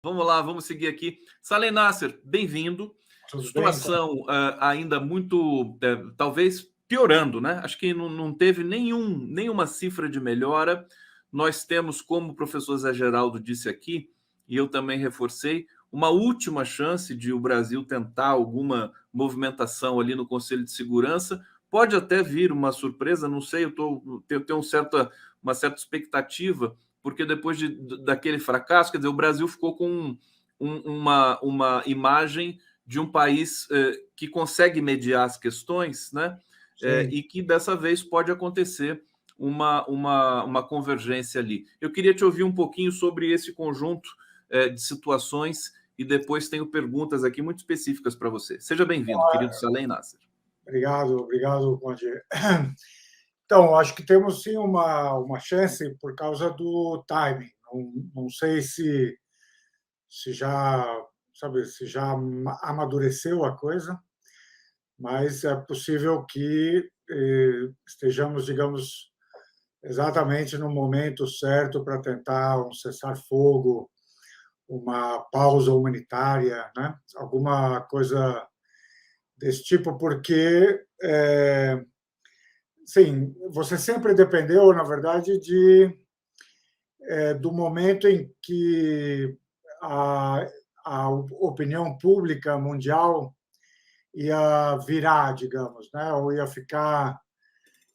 Vamos lá, vamos seguir aqui. Salem Nasser, bem-vindo. Tudo bem? Situação ainda muito, talvez piorando, né? Acho que não teve nenhuma cifra de melhora. Nós temos, como o professor Zé Geraldo disse aqui, e eu também reforcei, uma última chance de o Brasil tentar alguma movimentação ali no Conselho de Segurança. Pode até vir uma surpresa, não sei, tenho uma certa expectativa, porque depois daquele fracasso, quer dizer, o Brasil ficou com uma imagem de um país que consegue mediar as questões, né? E que dessa vez pode acontecer uma convergência ali. Eu queria te ouvir um pouquinho sobre esse conjunto de situações e depois tenho perguntas aqui muito específicas para você. Seja bem-vindo, querido Salem Nasser. Obrigado, Conde. Então, acho que temos sim uma chance por causa do timing. Não sei se já, sabe, se já amadureceu a coisa, mas é possível que estejamos, digamos, exatamente no momento certo para tentar um cessar-fogo, uma pausa humanitária, né? Alguma coisa desse tipo, porque sim, você sempre dependeu, na verdade, do momento em que a, a opinião pública mundial ia virar, digamos, né? Ou ia ficar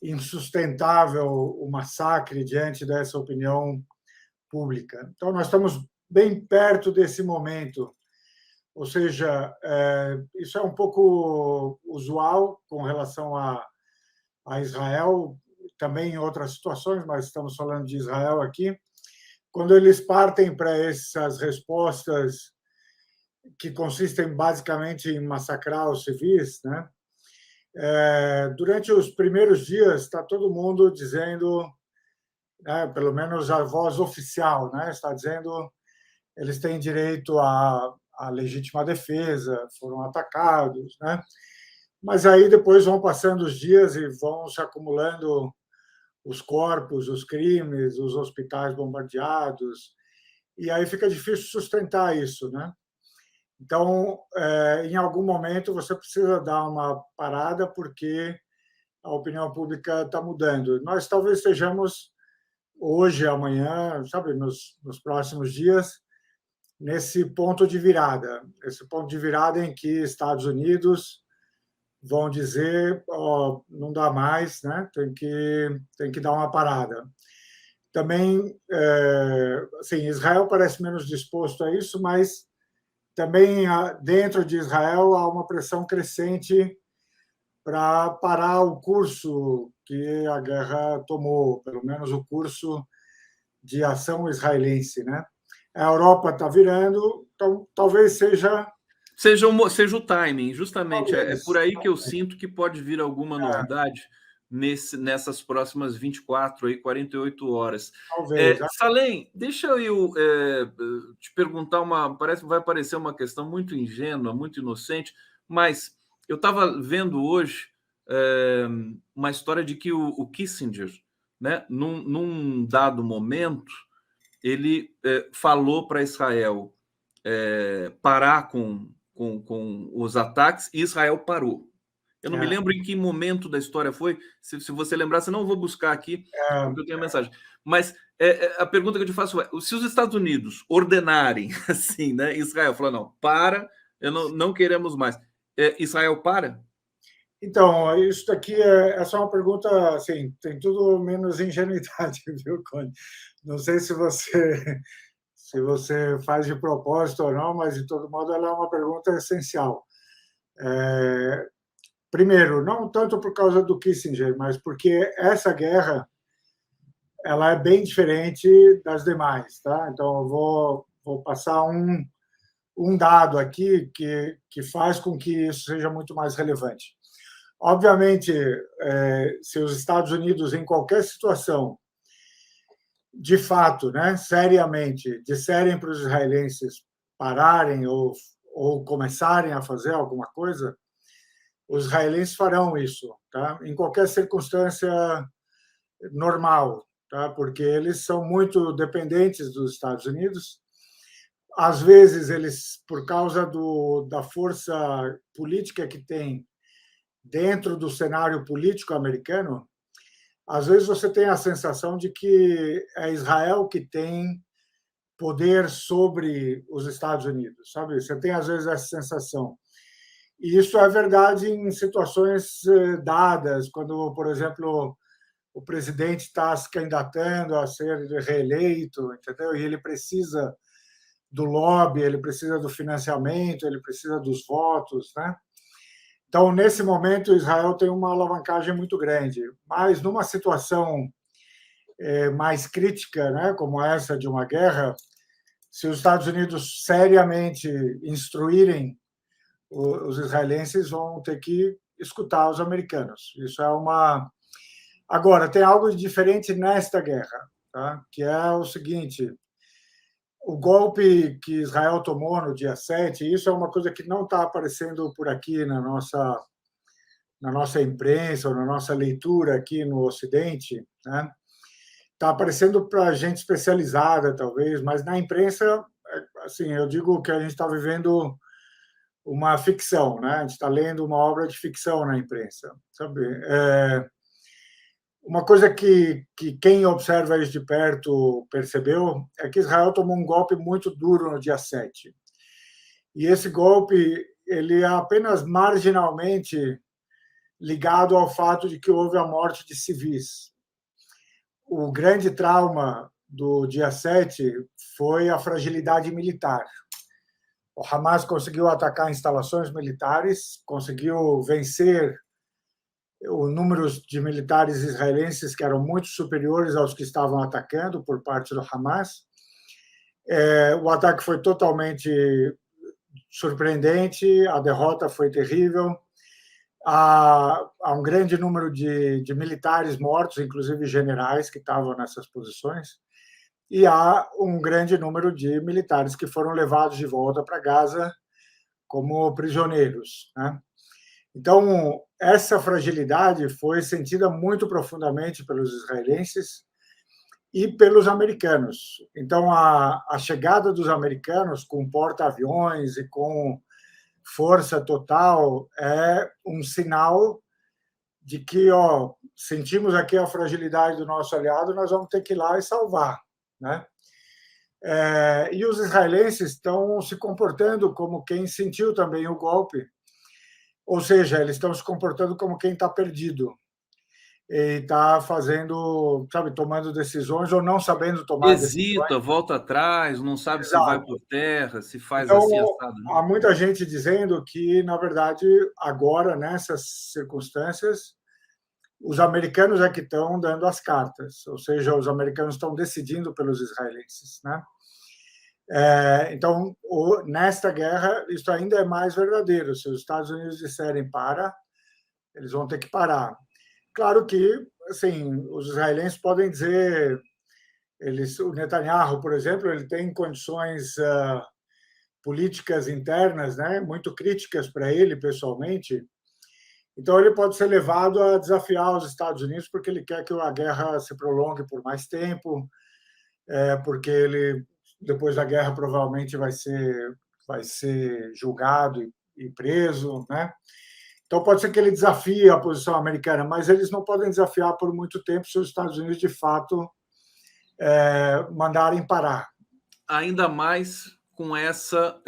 insustentável o massacre diante dessa opinião pública. Então, nós estamos bem perto desse momento. Ou seja, isso é um pouco usual com relação a Israel, também em outras situações, mas estamos falando de Israel aqui, quando eles partem para essas respostas que consistem basicamente em massacrar os civis, né? Durante os primeiros dias está todo mundo dizendo, né, pelo menos a voz oficial, né, está dizendo eles têm direito à legítima defesa, foram atacados, né? Mas aí depois vão passando os dias e vão se acumulando os corpos, os crimes, os hospitais bombardeados, e aí fica difícil sustentar isso, né? Então, em algum momento, você precisa dar uma parada, porque a opinião pública está mudando. Nós talvez estejamos hoje, amanhã, sabe, nos próximos dias, nesse ponto de virada, esse ponto de virada em que Estados Unidos vão dizer, oh, não dá mais, né? Tem que dar uma parada. Também, assim, Israel parece menos disposto a isso, mas também dentro de Israel há uma pressão crescente para parar o curso que a guerra tomou, pelo menos o curso de ação israelense, né? A Europa está virando, então talvez seja Seja o timing, justamente. É talvez, por aí que eu sinto que pode vir alguma novidade nessas próximas 24, aí, 48 horas. talvez. Salem, deixa eu te perguntar vai parecer uma questão muito ingênua, muito inocente, mas eu estava vendo hoje é, uma história de que o Kissinger, né, num dado momento, ele falou para Israel parar com os ataques, e Israel parou. Eu não me lembro em que momento da história foi. Se você lembrar, senão eu vou buscar aqui, porque eu tenho a mensagem. Mas a pergunta que eu te faço é: se os Estados Unidos ordenarem assim, né? Israel falar, não, para, não queremos mais. Israel para? Então, isso daqui essa é uma pergunta, assim, tem tudo menos ingenuidade, viu, Conde? Não sei se você faz de propósito ou não, mas de todo modo ela é uma pergunta essencial. Primeiro, não tanto por causa do Kissinger, mas porque essa guerra ela é bem diferente das demais, tá? Então eu vou passar um dado aqui que faz com que isso seja muito mais relevante. Obviamente, se os Estados Unidos, em qualquer situação, de fato, né, seriamente, disserem para os israelenses pararem ou começarem a fazer alguma coisa, os israelenses farão isso, tá? Em qualquer circunstância normal, tá? Porque eles são muito dependentes dos Estados Unidos. às vezes, eles, por causa da força política que tem dentro do cenário político americano, às vezes você tem a sensação de que é Israel que tem poder sobre os Estados Unidos, sabe? Você tem, às vezes, essa sensação. E isso é verdade em situações dadas, quando, por exemplo, o presidente está se candidatando a ser reeleito, entendeu? E ele precisa do lobby, ele precisa do financiamento, ele precisa dos votos, né? Então, nesse momento, Israel tem uma alavancagem muito grande. Mas numa situação mais crítica, né, como essa de uma guerra, se os Estados Unidos seriamente instruírem, os israelenses vão ter que escutar os americanos. Isso é uma. Agora, tem algo diferente nesta guerra, tá? Que é o seguinte: o golpe que Israel tomou no dia 7, isso é uma coisa que não está aparecendo por aqui na nossa imprensa ou na nossa leitura aqui no Ocidente, né? Está aparecendo para gente especializada, talvez, mas na imprensa, assim, eu digo que a gente está vivendo uma ficção, né? A gente está lendo uma obra de ficção na imprensa, sabe? Uma coisa que quem observa isso de perto percebeu é que Israel tomou um golpe muito duro no dia 7. E esse golpe ele é apenas marginalmente ligado ao fato de que houve a morte de civis. O grande trauma do dia 7 foi a fragilidade militar. O Hamas conseguiu atacar instalações militares, conseguiu vencer o número de militares israelenses que eram muito superiores aos que estavam atacando por parte do Hamas. O ataque foi totalmente surpreendente, a derrota foi terrível. Há um grande número de militares mortos, inclusive generais que estavam nessas posições, e há um grande número de militares que foram levados de volta para Gaza como prisioneiros, né? Então, essa fragilidade foi sentida muito profundamente pelos israelenses e pelos americanos. Então, a chegada dos americanos com porta-aviões e com força total é um sinal de que, sentimos aqui a fragilidade do nosso aliado, nós vamos ter que ir lá e salvar, né? E os israelenses estão se comportando como quem sentiu também o golpe, ou seja, eles estão se comportando como quem está perdido e está fazendo, sabe, tomando decisões ou não sabendo tomar decisões. Hesita, volta atrás, não sabe se vai Exato. por terra, se faz Então, assim assado, né? há muita gente dizendo que, na verdade, agora, nessas circunstâncias, os americanos é que estão dando as cartas, ou seja, os americanos estão decidindo pelos israelenses, né? Então, nesta guerra, isso ainda é mais verdadeiro. Se os Estados Unidos disserem para, eles vão ter que parar. Claro que, assim, os israelenses podem dizer, o Netanyahu, por exemplo, ele tem condições políticas internas, né, muito críticas para ele pessoalmente. Então, ele pode ser levado a desafiar os Estados Unidos porque ele quer que a guerra se prolongue por mais tempo, porque ele, depois da guerra, provavelmente vai ser julgado e preso, né? Então, pode ser que ele desafie a posição americana, mas eles não podem desafiar por muito tempo se os Estados Unidos, de fato, mandarem parar. Ainda mais com essa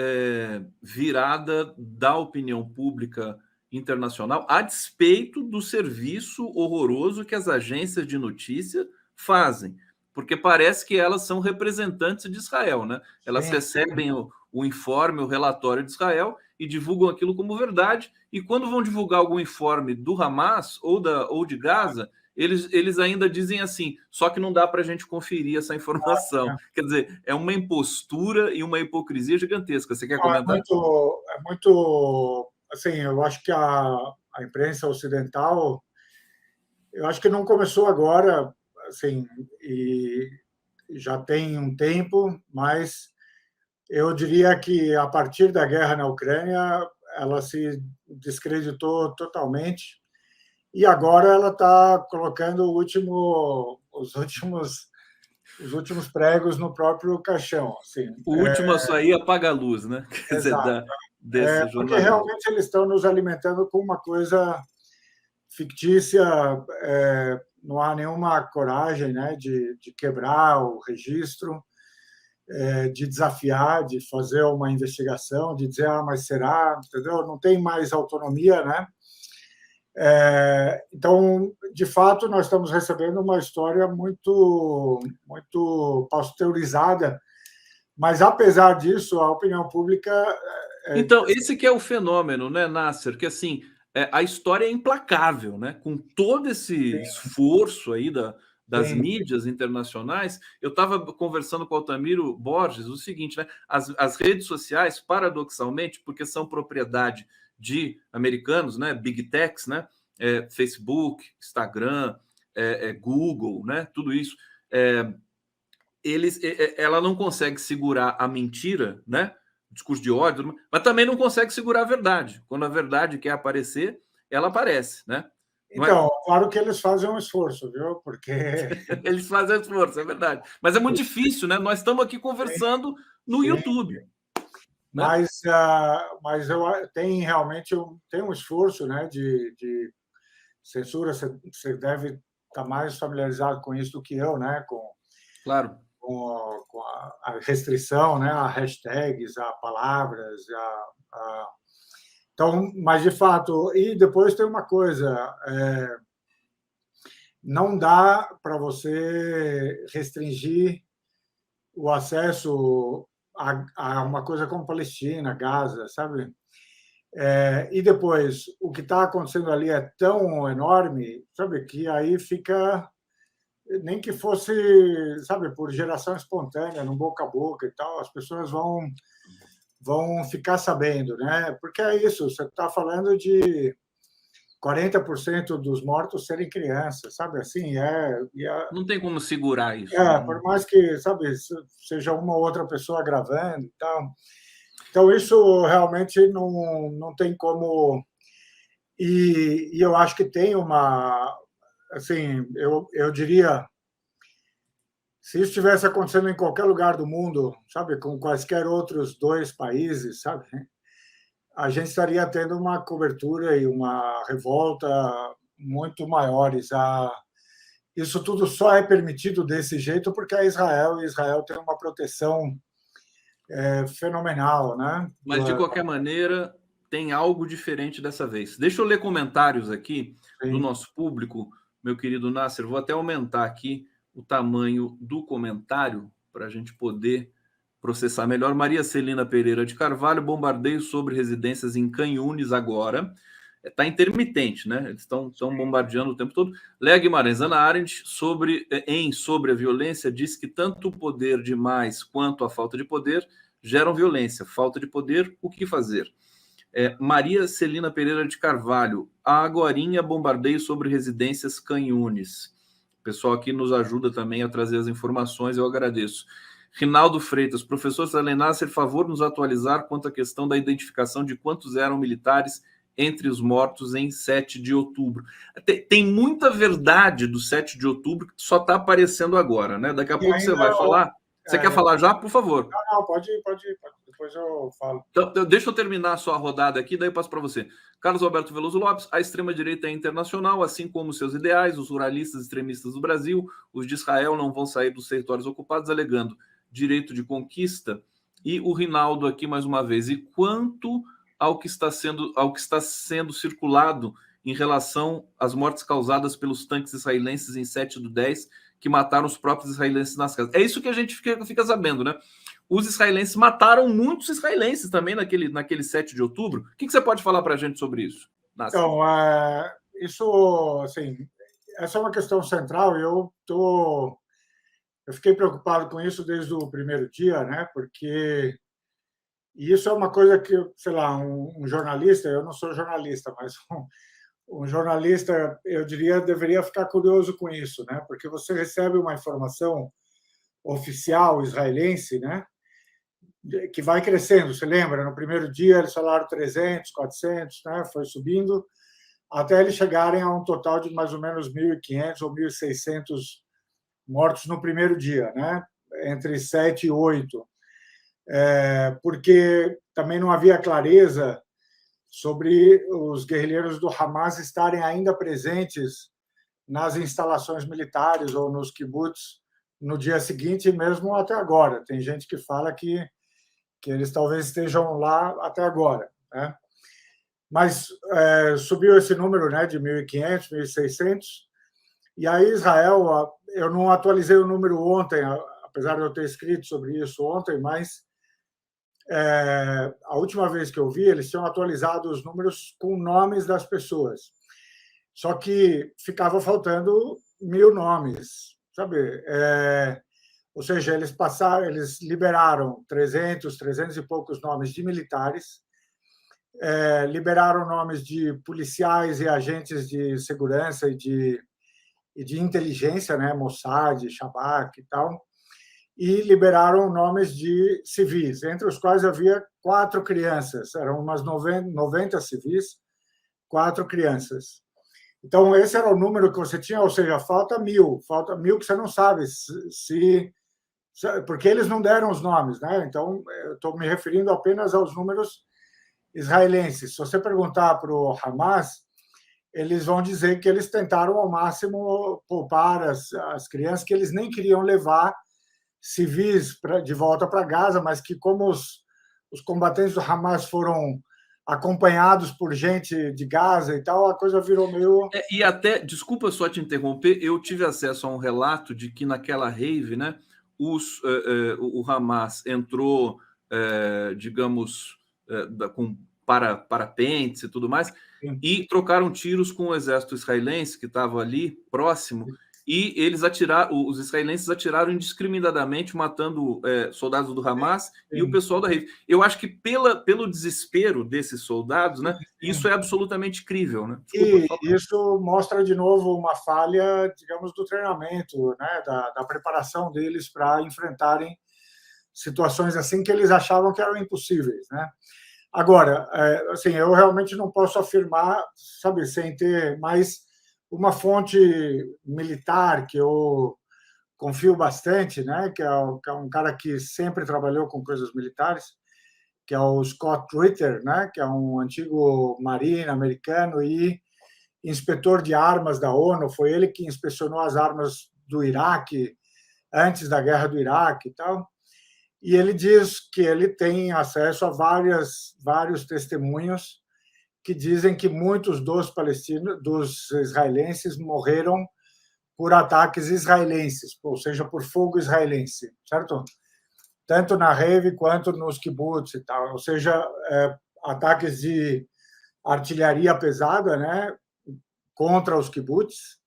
virada da opinião pública internacional, a despeito do serviço horroroso que as agências de notícia fazem, porque parece que elas são representantes de Israel, né? Elas Sim. recebem o informe, o relatório de Israel e divulgam aquilo como verdade, e quando vão divulgar algum informe do Hamas ou de Gaza, eles ainda dizem assim, só que não dá para a gente conferir essa informação. Quer dizer, é uma impostura e uma hipocrisia gigantesca. Você quer comentar? É muito, assim, eu acho que a imprensa ocidental, eu acho que não começou agora, assim, e já tem um tempo, mas eu diria que a partir da guerra na Ucrânia, ela se descreditou totalmente e agora ela está colocando os últimos os últimos pregos no próprio caixão. Assim. O último a sair apaga a luz, né? Quer dizer, Exato. desse Porque jornalismo. realmente eles estão nos alimentando com uma coisa fictícia, não há nenhuma coragem, né, de quebrar o registro, de desafiar, de fazer uma investigação, de dizer, mas será, entendeu? Não tem mais autonomia, né? Então, de fato, nós estamos recebendo uma história muito pasteurizada, mas, apesar disso, a opinião pública... Então, esse que é o fenômeno, né, Nasser? Que, assim, a história é implacável, né? Com todo esse esforço aí das Sim. mídias internacionais. Eu estava conversando com o Altamiro Borges o seguinte, né? As redes sociais, paradoxalmente, porque são propriedade de americanos, né? Big Techs, né? Facebook, Instagram, Google, né? Tudo isso. Ela não consegue segurar a mentira, né? O discurso de ódio, mas também não consegue segurar a verdade. Quando a verdade quer aparecer, ela aparece, né? Então, claro que eles fazem um esforço, viu? Porque eles fazem esforço, é verdade. Mas é muito difícil, né? Nós estamos aqui conversando no sim, YouTube. Né? Mas tem realmente tem um esforço, né, de censura. Você deve estar mais familiarizado com isso do que eu, né? Claro. Com a restrição, né, a hashtags, a palavras, então, mas de fato, e depois tem uma coisa, não dá para você restringir o acesso a uma coisa como Palestina, Gaza, sabe? E depois, o que está acontecendo ali é tão enorme, sabe, que aí fica, nem que fosse, sabe, por geração espontânea, no boca a boca e tal, as pessoas vão ficar sabendo, né? Porque é isso, você está falando de 40% dos mortos serem crianças, sabe? Assim, não tem como segurar isso. Por mais que, sabe, seja uma ou outra pessoa gravando e tal. Então, isso realmente não tem como. E eu acho que tem uma. Assim, eu diria, se isso estivesse acontecendo em qualquer lugar do mundo, sabe, com quaisquer outros 2 países, sabe, a gente estaria tendo uma cobertura e uma revolta muito maiores. Isso tudo só é permitido desse jeito porque é Israel, e Israel tem uma proteção fenomenal, né? Mas, de qualquer maneira, tem algo diferente dessa vez. Deixa eu ler comentários aqui do nosso público, meu querido Nasser. Vou até aumentar aqui o tamanho do comentário para a gente poder processar melhor. Maria Celina Pereira de Carvalho, bombardeio sobre residências em Canhunes agora. Está intermitente, né? Eles estão bombardeando o tempo todo. Léa Guimarães, Ana Arendt, sobre a violência, diz que tanto o poder demais quanto a falta de poder geram violência. Falta de poder, o que fazer? Maria Celina Pereira de Carvalho, agorinha bombardeio sobre residências Canhunes. O pessoal aqui nos ajuda também a trazer as informações, eu agradeço. Rinaldo Freitas, professor Salenasser, favor nos atualizar quanto à questão da identificação de quantos eram militares entre os mortos em 7 de outubro. Tem muita verdade do 7 de outubro que só está aparecendo agora, né? Daqui a pouco você vai falar. Você quer falar já? Por favor. Não, pode ir. Depois eu falo. Então, deixa eu terminar a sua rodada aqui, daí eu passo para você. Carlos Alberto Veloso Lopes, a extrema-direita é internacional, assim como seus ideais, os ruralistas extremistas do Brasil, os de Israel não vão sair dos territórios ocupados, alegando direito de conquista. E o Rinaldo aqui, mais uma vez. E quanto ao que está sendo circulado em relação às mortes causadas pelos tanques israelenses em 7/10, que mataram os próprios israelenses nas casas. É isso que a gente fica sabendo, né? Os israelenses mataram muitos israelenses também naquele 7 de outubro. O que você pode falar para a gente sobre isso, Nasser? Então, isso, assim, essa é uma questão central, e eu fiquei preocupado com isso desde o primeiro dia, né? Porque isso é uma coisa que, sei lá, um jornalista, eu não sou jornalista, mas um jornalista, eu diria, deveria ficar curioso com isso, né? Porque você recebe uma informação oficial israelense, né? Que vai crescendo. Você lembra? No primeiro dia eles falaram 300, 400, né? Foi subindo até eles chegarem a um total de mais ou menos 1.500 ou 1.600 mortos no primeiro dia, né? Entre 7 e 8, porque também não havia clareza sobre os guerrilheiros do Hamas estarem ainda presentes nas instalações militares ou nos kibbutz no dia seguinte, mesmo até agora. Tem gente que fala que eles talvez estejam lá até agora, né? Mas subiu esse número, né, de 1.500, 1.600, e aí Israel, eu não atualizei o número ontem, apesar de eu ter escrito sobre isso ontem, mas a última vez que eu vi, eles tinham atualizado os números com nomes das pessoas. Só que ficava faltando 1.000 nomes, sabe? Ou seja, eles liberaram 300 e poucos nomes de militares, liberaram nomes de policiais e agentes de segurança e de inteligência, né, Mossad, Shabak e tal, e liberaram nomes de civis, entre os quais havia 4 crianças, eram umas 90 civis, 4 crianças. Então, esse era o número que você tinha, ou seja, falta 1.000 que você não sabe porque eles não deram os nomes, né? Então, eu estou me referindo apenas aos números israelenses. Se você perguntar para o Hamas, eles vão dizer que eles tentaram ao máximo poupar as crianças, que eles nem queriam levar civis de volta para Gaza, mas que como os combatentes do Hamas foram acompanhados por gente de Gaza e tal, a coisa virou meio... E até, desculpa só te interromper, eu tive acesso a um relato de que naquela rave, né, o Hamas entrou, digamos, com parapentes e tudo mais, e trocaram tiros com o exército israelense que estava ali próximo, e os israelenses atiraram indiscriminadamente, matando soldados do Hamas e o pessoal da rede. Eu acho que pelo desespero desses soldados, né, isso é absolutamente crível, né? Desculpa, e isso mostra de novo uma falha, digamos, do treinamento, né, da preparação deles para enfrentarem situações assim que eles achavam que eram impossíveis, né? Agora, assim, eu realmente não posso afirmar, sabe, sem ter mais uma fonte militar que eu confio bastante, né, que é um cara que sempre trabalhou com coisas militares, que é o Scott Ritter, né, que é um antigo marine americano e inspetor de armas da ONU. Foi ele que inspecionou as armas do Iraque antes da guerra do Iraque e tal. E ele diz que ele tem acesso a vários testemunhos que dizem que muitos dos israelenses, morreram por ataques israelenses, ou seja, por fogo israelense, certo? Tanto na rave quanto nos kibbutz e tal, ou seja, ataques de artilharia pesada, né, contra os kibbutz,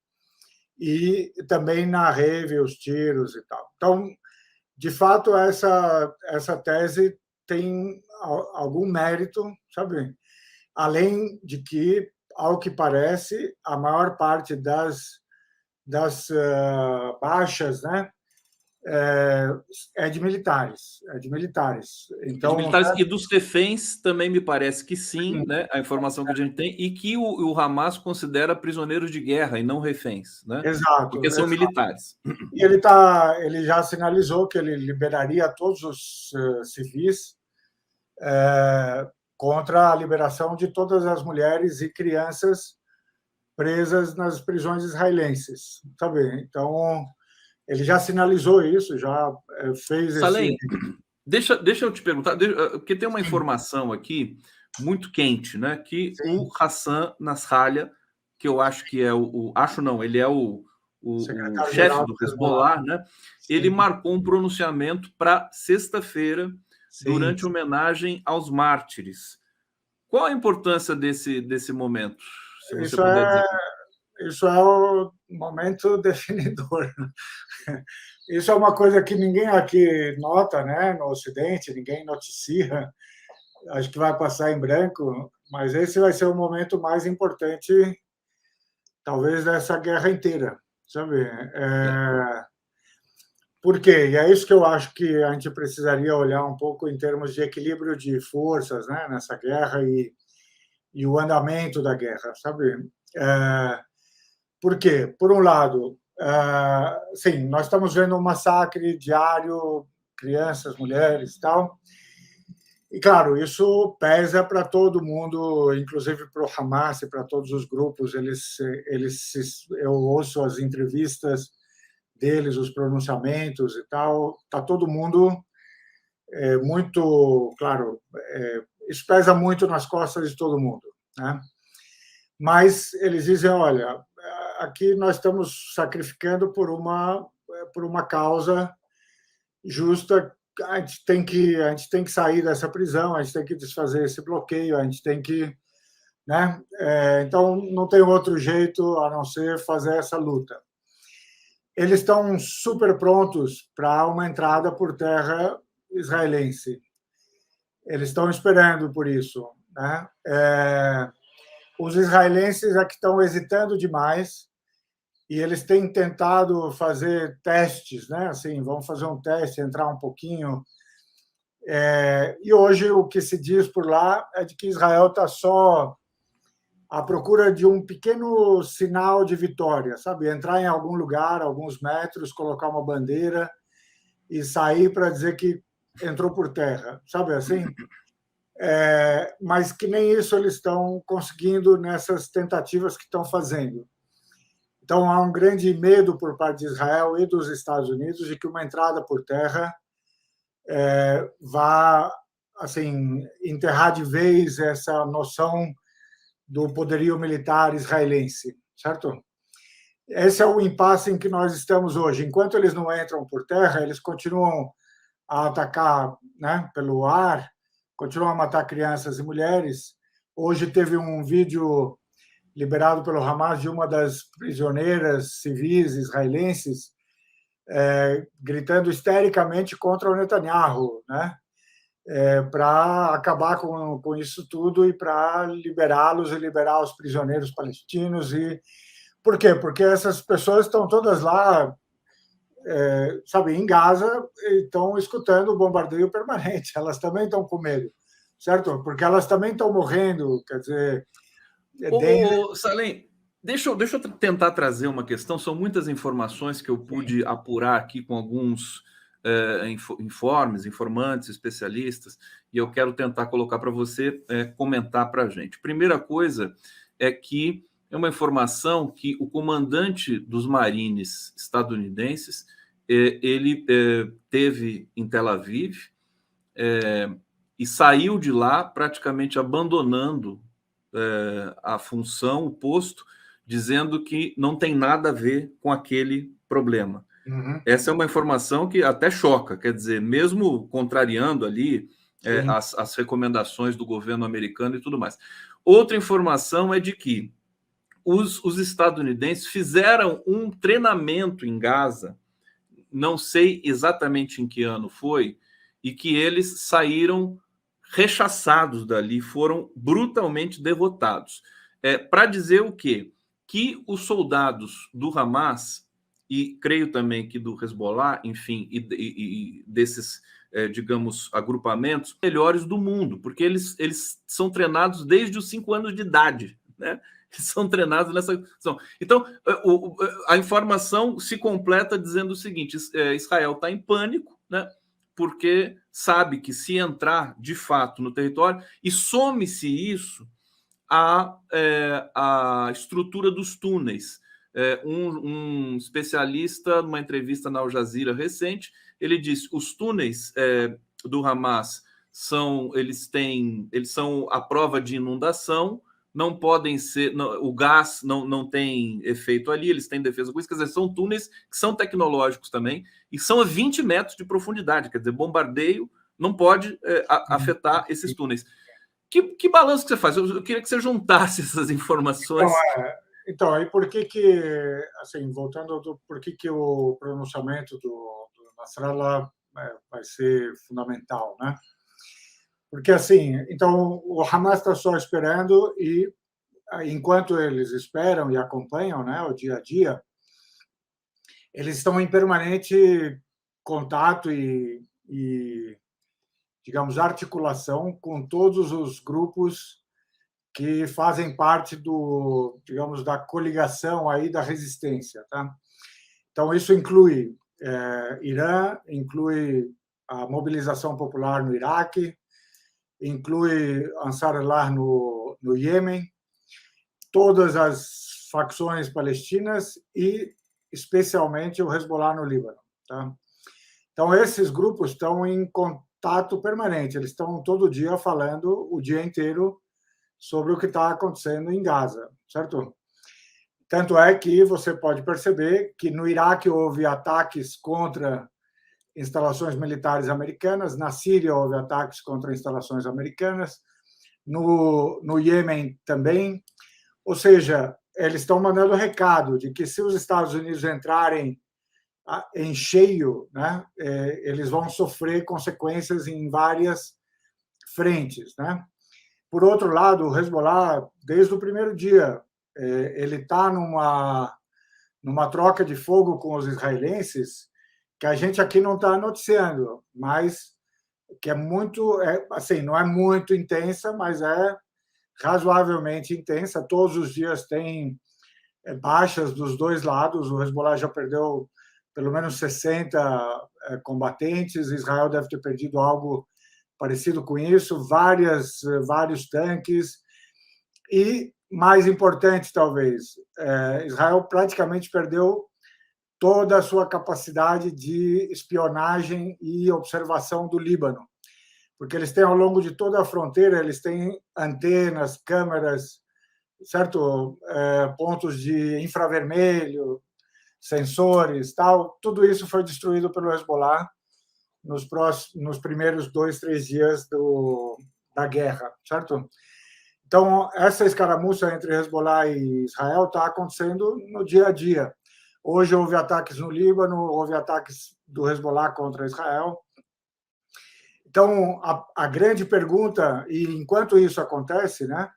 e também na rave os tiros e tal. Então, de fato, essa tese tem algum mérito, sabe? Além de que, ao que parece, a maior parte das baixas, né, de militares, De Então, militares e dos reféns também me parece que sim, né? A informação que a gente tem, e que o Hamas considera prisioneiros de guerra e não reféns, né? exato, Porque são militares. E ele já sinalizou que ele liberaria todos os civis contra a liberação de todas as mulheres e crianças presas nas prisões israelenses, sabe? Então, ele já sinalizou isso, já fez Salem, deixa eu te perguntar, porque tem uma informação aqui muito quente, né? Que Sim. o Hassan Nasrallah, que eu acho que é acho não, ele é o chefe secretário-geral do do Hezbollah. Hezbollah, né? Ele marcou um pronunciamento para sexta-feira, durante homenagem aos mártires. Qual a importância desse momento, se você puder dizer? Isso é o momento definidor. Isso é uma coisa que ninguém aqui nota, né, no Ocidente, ninguém noticia. Acho que vai passar em branco, mas esse vai ser o momento mais importante, talvez, dessa guerra inteira, sabe? Por quê? E é isso que eu acho que a gente precisaria olhar um pouco em termos de equilíbrio de forças, né, nessa guerra e o andamento da guerra, sabe? Por quê? Por um lado, sim, nós estamos vendo um massacre diário, crianças, mulheres e tal. E, claro, isso pesa para todo mundo, inclusive para o Hamas e para todos os grupos. Eu ouço as entrevistas deles, os pronunciamentos e tal. Está todo mundo muito, claro, isso pesa muito nas costas de todo mundo, né? Mas eles dizem, olha, aqui nós estamos sacrificando por uma causa justa. A gente tem que sair dessa prisão, a gente tem que desfazer esse bloqueio, a gente tem que, né? Então não tem outro jeito a não ser fazer essa luta. Eles estão super prontos para uma entrada por terra israelense. Eles estão esperando por isso, né? Os israelenses é que estão hesitando demais e eles têm tentado fazer testes, né? Assim, vamos fazer um teste, entrar um pouquinho. E hoje o que se diz por lá é de que Israel está só à procura de um pequeno sinal de vitória, sabe? Entrar em algum lugar, alguns metros, colocar uma bandeira e sair para dizer que entrou por terra, sabe assim? Mas que nem isso eles estão conseguindo nessas tentativas que estão fazendo. Então, há um grande medo por parte de Israel e dos Estados Unidos de que uma entrada por terra vá assim, enterrar de vez essa noção do poderio militar israelense, certo? Esse é o impasse em que nós estamos hoje. Enquanto eles não entram por terra, eles continuam a atacar, né, pelo ar, continuam a matar crianças e mulheres. Hoje teve um vídeo liberado pelo Hamas de uma das prisioneiras civis israelenses gritando histericamente contra o Netanyahu, né? Para acabar com isso tudo e para liberá-los e liberar os prisioneiros palestinos. E por quê? Porque essas pessoas estão todas lá, sabe, em Gaza, e estão escutando o bombardeio permanente. Elas também estão com medo, certo? Porque elas também estão morrendo, quer dizer. Salem, deixa eu tentar trazer uma questão. São muitas informações que eu pude apurar aqui com alguns informantes, especialistas, e eu quero tentar colocar para você comentar para a gente. Primeira coisa é que é uma informação que o comandante dos Marines estadunidenses ele teve em Tel Aviv e saiu de lá praticamente abandonando a função, o posto, dizendo que não tem nada a ver com aquele problema. Uhum. Essa é uma informação que até choca, quer dizer, mesmo contrariando ali as recomendações do governo americano e tudo mais. Outra informação é de que os estadunidenses fizeram um treinamento em Gaza, não sei exatamente em que ano foi, e que eles saíram rechaçados dali, foram brutalmente derrotados. Para dizer o quê? Que os soldados do Hamas, e creio também que do Hezbollah, enfim, e desses, digamos, agrupamentos, melhores do mundo, porque eles são treinados desde os 5 anos de idade, né? São treinados nessa questão. Então, a informação se completa dizendo o seguinte: Israel está em pânico, né? Porque sabe que se entrar de fato no território, e some-se isso à estrutura dos túneis. Um especialista, numa entrevista na Al Jazeera recente, ele disse: os túneis do Hamas eles são a prova de inundação, não podem ser, o gás não tem efeito ali, eles têm defesa com isso, quer dizer, são túneis que são tecnológicos também, e são a 20 metros de profundidade, quer dizer, bombardeio não pode afetar esses túneis. Que balanço que você faz? Eu queria que você juntasse essas informações. Então, aí por que assim, voltando por que o pronunciamento do Nasrallah vai ser fundamental, né? Porque, assim, então, o Hamas está só esperando e, enquanto eles esperam e acompanham, né, o dia a dia, eles estão em permanente contato e, digamos, articulação com todos os grupos que fazem parte digamos, da coligação aí da resistência, tá? Então, isso inclui Irã, inclui a mobilização popular no Iraque, inclui Ansar Allah no Iêmen, todas as facções palestinas e, especialmente, o Hezbollah no Líbano. Tá? Então, esses grupos estão em contato permanente, eles estão todo dia falando o dia inteiro sobre o que está acontecendo em Gaza, certo? Tanto é que você pode perceber que no Iraque houve ataques contra instalações militares americanas, na Síria houve ataques contra instalações americanas, no Iêmen também. Ou seja, eles estão mandando recado de que se os Estados Unidos entrarem em cheio, né, eles vão sofrer consequências em várias frentes, né? Por outro lado, o Hezbollah, desde o primeiro dia, ele está numa troca de fogo com os israelenses que a gente aqui não está noticiando, mas que é muito, assim, não é muito intensa, mas é razoavelmente intensa. Todos os dias tem baixas dos dois lados. O Hezbollah já perdeu pelo menos 60 combatentes. Israel deve ter perdido algo parecido com isso, vários tanques. E, mais importante, talvez, Israel praticamente perdeu toda a sua capacidade de espionagem e observação do Líbano, porque eles têm, ao longo de toda a fronteira, eles têm antenas, câmeras, certo? Pontos de infravermelho, sensores, tal. Tudo isso foi destruído pelo Hezbollah nos primeiros 2, 3 dias da guerra, certo? Então, essa escaramuça entre Hezbollah e Israel está acontecendo no dia a dia. Hoje houve ataques no Líbano, houve ataques do Hezbollah contra Israel. Então, a grande pergunta, e enquanto isso acontece, né,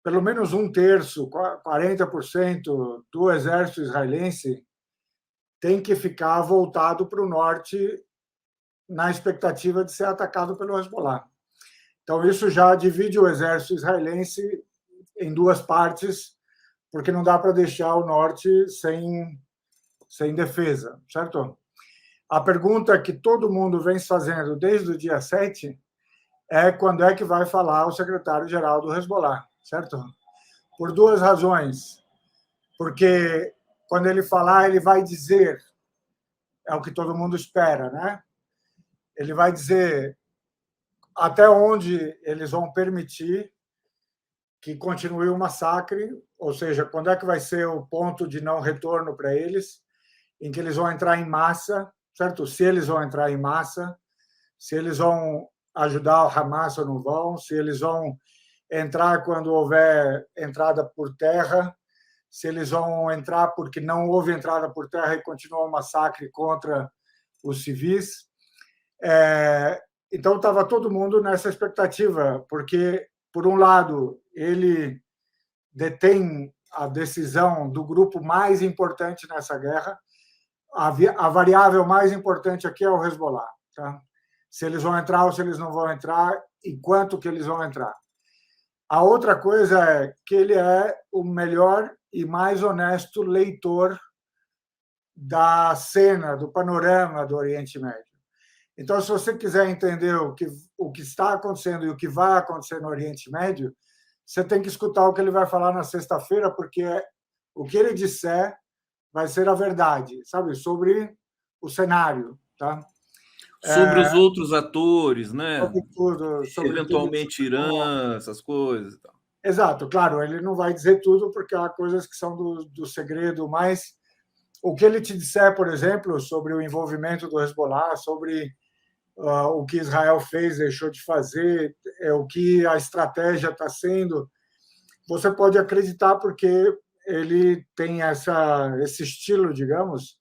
pelo menos 1/3, 40% do exército israelense tem que ficar voltado para o norte na expectativa de ser atacado pelo Hezbollah. Então, isso já divide o exército israelense em duas partes, porque não dá para deixar o norte sem defesa, certo? A pergunta que todo mundo vem se fazendo desde o dia 7 é quando é que vai falar o secretário-geral do Hezbollah, certo? Por duas razões. Porque quando ele falar, ele vai dizer, é o que todo mundo espera, né? Ele vai dizer até onde eles vão permitir que continue o massacre, ou seja, quando é que vai ser o ponto de não retorno para eles, em que eles vão entrar em massa, certo? Se eles vão entrar em massa, se eles vão ajudar o Hamas ou não vão, se eles vão entrar quando houver entrada por terra, se eles vão entrar porque não houve entrada por terra e continua o massacre contra os civis. Então, estava todo mundo nessa expectativa, porque, por um lado, ele detém a decisão do grupo mais importante nessa guerra. A variável mais importante aqui é o Hezbollah. Tá? Se eles vão entrar ou se eles não vão entrar, e quanto que eles vão entrar. A outra coisa é que ele é o melhor e mais honesto leitor da cena, do panorama do Oriente Médio. Então, se você quiser entender o que está acontecendo e o que vai acontecer no Oriente Médio, você tem que escutar o que ele vai falar na sexta-feira, porque o que ele disser vai ser a verdade, sabe? Sobre o cenário, tá? Sobre os outros atores, né? Sobre tudo, eventualmente Irã, essas coisas e tal. Exato, claro, ele não vai dizer tudo, porque há coisas que são do segredo, mas o que ele te disser, por exemplo, sobre o envolvimento do Hezbollah, sobre o que Israel fez, deixou de fazer, o que a estratégia está sendo, você pode acreditar, porque ele tem esse estilo, digamos,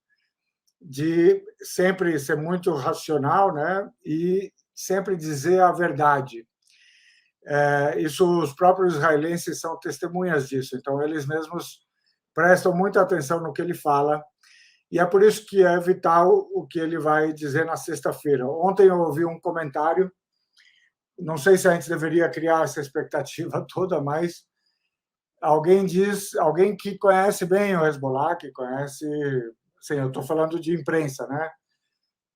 de sempre ser muito racional, né? E sempre dizer a verdade. Isso, os próprios israelenses são testemunhas disso, então eles mesmos prestam muita atenção no que ele fala, e é por isso que é vital o que ele vai dizer na sexta-feira. Ontem eu ouvi um comentário, não sei se a gente deveria criar essa expectativa toda, mas alguém que conhece bem o Hezbollah, que conhece, sim, eu estou falando de imprensa, né?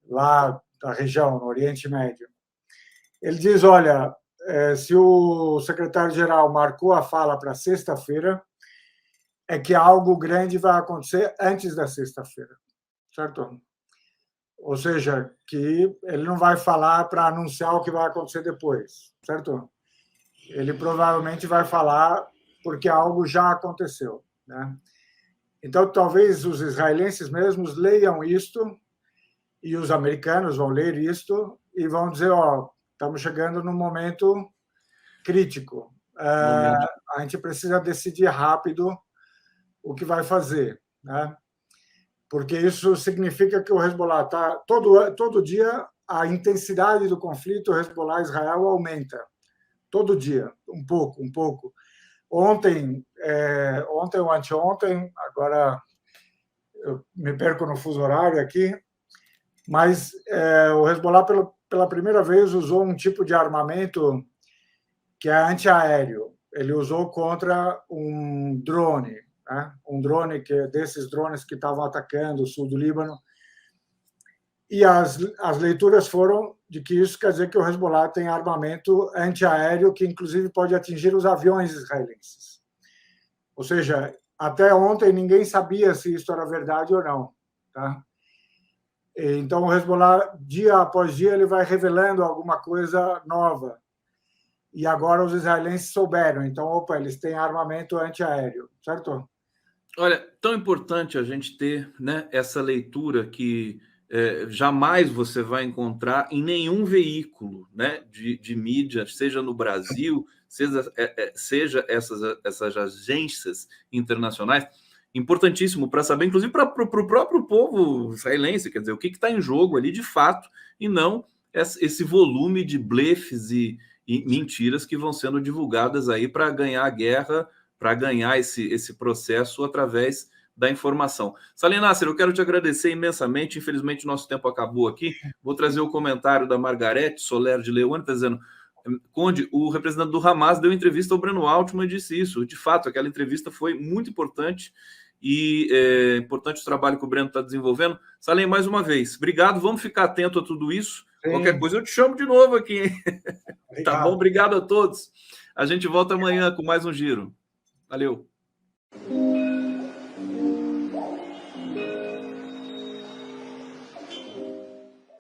Lá da região, no Oriente Médio. Ele diz, olha, se o secretário-geral marcou a fala para sexta-feira, é que algo grande vai acontecer antes da sexta-feira, certo? Ou seja, que ele não vai falar para anunciar o que vai acontecer depois, certo? Ele provavelmente vai falar porque algo já aconteceu, né? Então, talvez os israelenses mesmos leiam isto e os americanos vão ler isto e vão dizer, ó, estamos chegando num momento crítico. A gente precisa decidir rápido o que vai fazer, né? Porque isso significa que o Hezbollah está todo dia a intensidade do conflito Hezbollah-Israel aumenta todo dia, um pouco. Ontem ou anteontem, agora eu me perco no fuso horário aqui, mas o Hezbollah pela primeira vez usou um tipo de armamento que é antiaéreo. Ele usou contra um drone, né? Um drone que desses drones que estavam atacando o sul do Líbano. E as leituras foram de que isso quer dizer que o Hezbollah tem armamento antiaéreo que, inclusive, pode atingir os aviões israelenses. Ou seja, até ontem ninguém sabia se isso era verdade ou não. Tá? Então, o Hezbollah, dia após dia, ele vai revelando alguma coisa nova. E agora os israelenses souberam. Então, opa, eles têm armamento antiaéreo, certo? Olha, tão importante a gente ter, né, essa leitura que jamais você vai encontrar em nenhum veículo, né, de mídia, seja no Brasil, seja essas agências internacionais, importantíssimo para saber, inclusive para o próprio povo israelense, quer dizer, o que está em jogo ali de fato, e não esse volume de blefes e mentiras que vão sendo divulgadas aí para ganhar a guerra, para ganhar esse processo através da informação. Salim Nasser, eu quero te agradecer imensamente. Infelizmente, nosso tempo acabou aqui. Vou trazer o comentário da Margarete Soler de Leone, está dizendo: Conde, o representante do Hamas deu entrevista ao Breno Altman e disse isso. De fato, aquela entrevista foi muito importante e é importante o trabalho que o Breno está desenvolvendo. Salim, mais uma vez, obrigado. Vamos ficar atento a tudo isso. Sim. Qualquer coisa eu te chamo de novo aqui. Tá bom? Obrigado a todos. A gente volta amanhã com mais um Giro. Valeu.